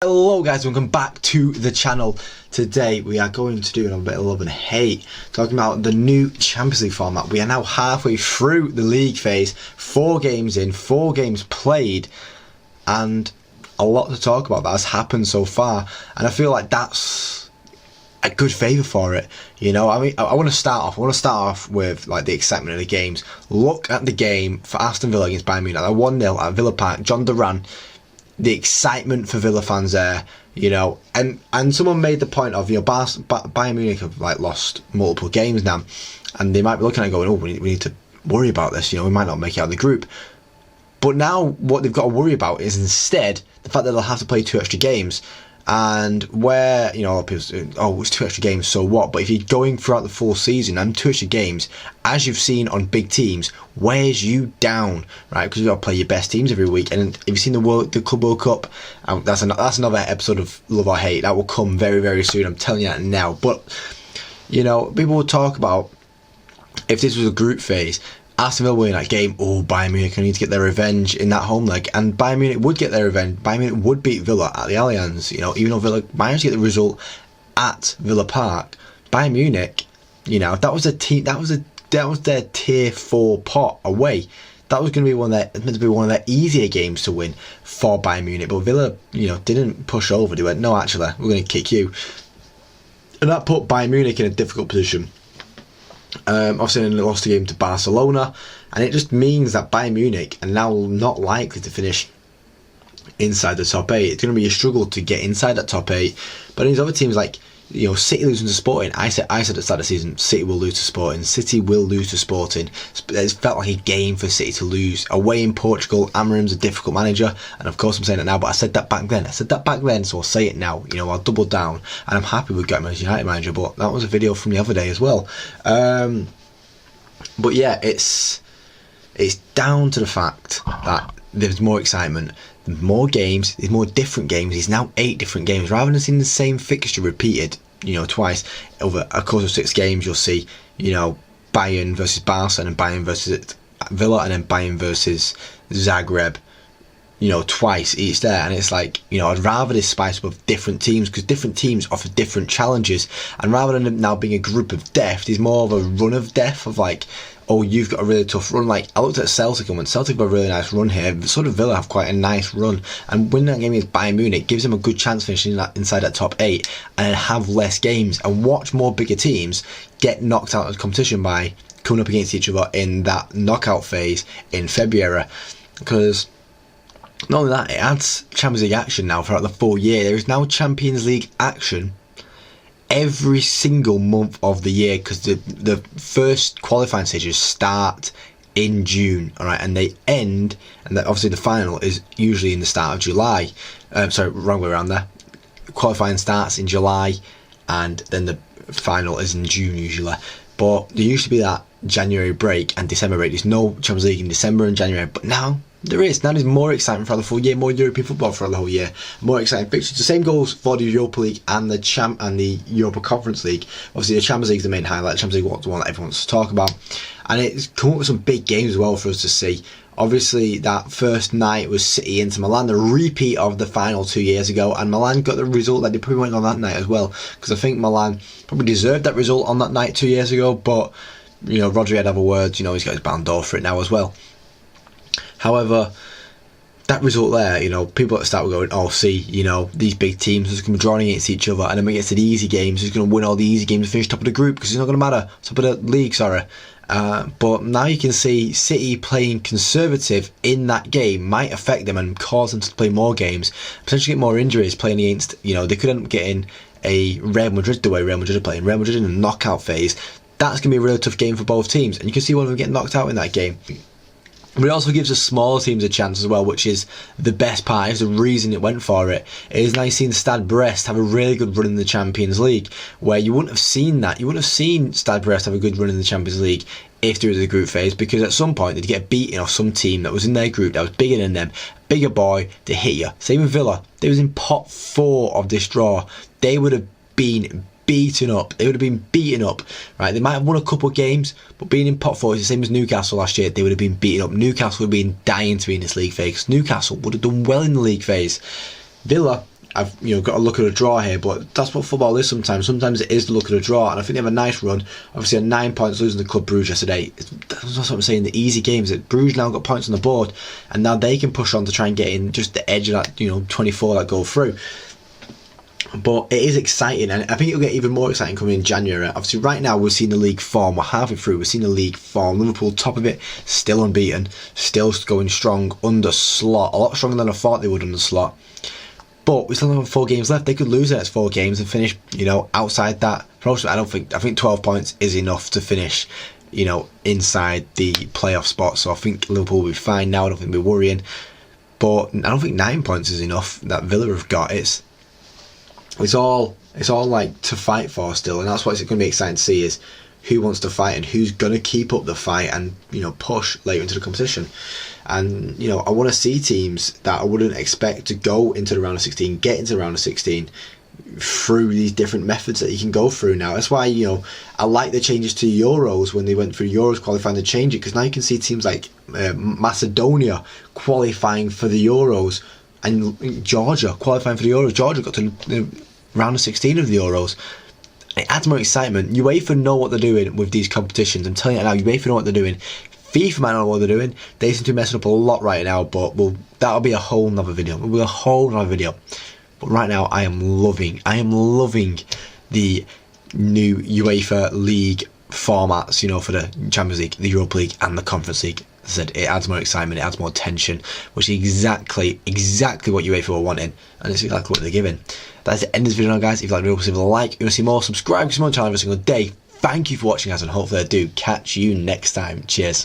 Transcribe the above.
Hello guys, welcome back to the channel. Today we are going to do a bit of love and hate, talking about the new Champions League format. We are now halfway through the league phase, 4 games in, 4 games played, and a lot to talk about that has happened so far, and I feel like that's a good favour for it. You know, I mean, I want to start off with like the excitement of the games. Look at the game for Aston Villa against Bayern Munich, 1-0 at Villa Park. John Duran, the excitement for Villa fans there, you know, and someone made the point of, you know, Bayern Munich have like lost multiple games now, and they might be looking at it going, oh, we need to worry about this, you know, we might not make it out of the group. But now what they've got to worry about is instead the fact that they'll have to play 2 extra games. And where, you know, a lot of people say, oh, it's 2 extra games, so what? But if you're going throughout the full season and 2 extra games, as you've seen on big teams, wears you down, right? Because you've got to play your best teams every week. And if you've seen the Club World Cup, that's another episode of Love or Hate. That will come very, very soon. I'm telling you that now. But, you know, people will talk about, if this was a group phase, Aston Villa winning that game, oh, Bayern Munich need to get their revenge in that home leg, and Bayern Munich would get their revenge. Bayern Munich would beat Villa at the Allianz, you know, even though Villa managed to get the result at Villa Park. Bayern Munich, you know, that was a team, that was their tier 4 pot away. That was going to be meant to be one of their easier games to win for Bayern Munich, but Villa, you know, didn't push over. They went, no, actually, we're going to kick you, and that put Bayern Munich in a difficult position. Obviously they lost the game to Barcelona, and it just means that Bayern Munich are now not likely to finish inside the top 8. It's going to be a struggle to get inside that top 8. But these other teams, like, you know, City losing to Sporting, I said at the start of the season, City will lose to Sporting. City will lose to Sporting. It felt like a game for City to lose. Away in Portugal, Amarim's a difficult manager, and of course I'm saying it now, but I said that back then. So I'll say it now. You know, I'll double down, and I'm happy with getting Manchester United manager, but that was a video from the other day as well. But yeah, it's down to the fact that there's more excitement, more games, there's more different games. There's now 8 different games, rather than seeing the same fixture repeated, you know, twice over a course of 6 games. You'll see, you know, Bayern versus Barca, and then Bayern versus Villa, and then Bayern versus Zagreb, you know, twice each there. And it's like, you know, I'd rather this spice up with different teams, because different teams offer different challenges, and rather than it now being a group of death, there's more of a run of death of like, oh, you've got a really tough run. Like, I looked at Celtic, and when Celtic have a really nice run here, sort of Villa have quite a nice run, and winning that game against Bayern Munich gives them a good chance of finishing that inside that top 8 and have less games and watch more bigger teams get knocked out of the competition by coming up against each other in that knockout phase in February. Because not only that, it adds Champions League action now throughout the full year. There is now Champions League action every single month of the year, because the first qualifying stages start in June, alright, and they end, and obviously the final is usually in the start of July. Sorry, wrong way around there. Qualifying starts in July, and then the final is in June usually. But there used to be that January break and December break. There's no Champions League in December and January, but now there is. Now there's more excitement for the full year, more European football for the whole year, more exciting fixtures. The same goes for the Europa League and the Europa Conference League. Obviously the Champions League is the main highlight. The Champions League is the one that everyone wants to talk about, and it's come up with some big games as well for us to see. Obviously that first night was City into Milan, the repeat of the final 2 years ago, and Milan got the result that they probably went on that night as well, because I think Milan probably deserved that result on that night 2 years ago, but, you know, Rodri had other words, you know, he's got his Ballon d'Or for it now as well. However, that result there, you know, people at the start were going, oh, see, you know, these big teams are just going to be drawing against each other, and then when it gets to the easy games, who's going to win all the easy games and finish top of the group, because it's not going to matter, top of the league, sorry. But now you can see City playing conservative in that game might affect them and cause them to play more games, potentially get more injuries playing against, you know, they could end up getting a Real Madrid the way Real Madrid are playing, Real Madrid in the knockout phase. That's going to be a really tough game for both teams, and you can see one of them get knocked out in that game. But it also gives the smaller teams a chance as well, which is the best part, is the reason it went for it. It is nice seeing Stade Brest have a really good run in the Champions League, where you wouldn't have seen that. You wouldn't have seen Stade Brest have a good run in the Champions League if there was a group phase, because at some point they'd get beaten off some team that was in their group that was bigger than them, bigger boy, to hit you. Same with Villa. They was in pot 4 of this draw. They would have been beaten up. They would have been beaten up, right? They might have won a couple of games, but being in pot 4 is the same as Newcastle last year. They would have been beaten up. Newcastle would have been dying to be in this league phase. Newcastle would have done well in the league phase. Villa I've got to look at a draw here, but that's what football is sometimes. Sometimes it is to look at a draw, and I think they have a nice run. Obviously, 9 points losing to Club Brugge yesterday. That's what I'm saying. The easy games. That Bruges now got points on the board, and now they can push on to try and get in just the edge of that 24 that go through. But it is exciting, and I think it'll get even more exciting coming in January. Obviously, right now we've seen the league form. We're halfway through. We've seen the league form. Liverpool top of it, still unbeaten, still going strong under Slot. A lot stronger than I thought they would under Slot. But we still have 4 games left. They could lose the next 4 games and finish, outside that. I think 12 points is enough to finish, inside the playoff spot. So I think Liverpool will be fine now. I don't think we're worrying. But I don't think 9 points is enough that Villa have got. It's all like to fight for still, and that's what's going to be exciting to see is who wants to fight and who's going to keep up the fight and push later into the competition. And I want to see teams that I wouldn't expect to go into the round of 16 get into the round of 16 through these different methods that you can go through now. That's why I like the changes to Euros when they went through Euros qualifying to change it, because now you can see teams like Macedonia qualifying for the Euros and Georgia qualifying for the Euros. Georgia got to the round of 16 of the Euros. It adds more excitement. UEFA know what they're doing with these competitions. I'm telling you now, UEFA know what they're doing. FIFA might not know what they're doing. They seem to be messing up a lot right now, but that'll be a whole nother video. It'll be a whole nother video. But right now, I am loving the new UEFA League formats, for the Champions League, the Europa League, and the Conference League. As I said, it adds more excitement, it adds more tension, which is exactly what UEFA were wanting, and it's exactly what they're giving. That's the end of this video now, guys. If you like the video, leave a like. If you want to see more, subscribe to my channel every single day. Thank you for watching, guys, and hopefully I do catch you next time. Cheers.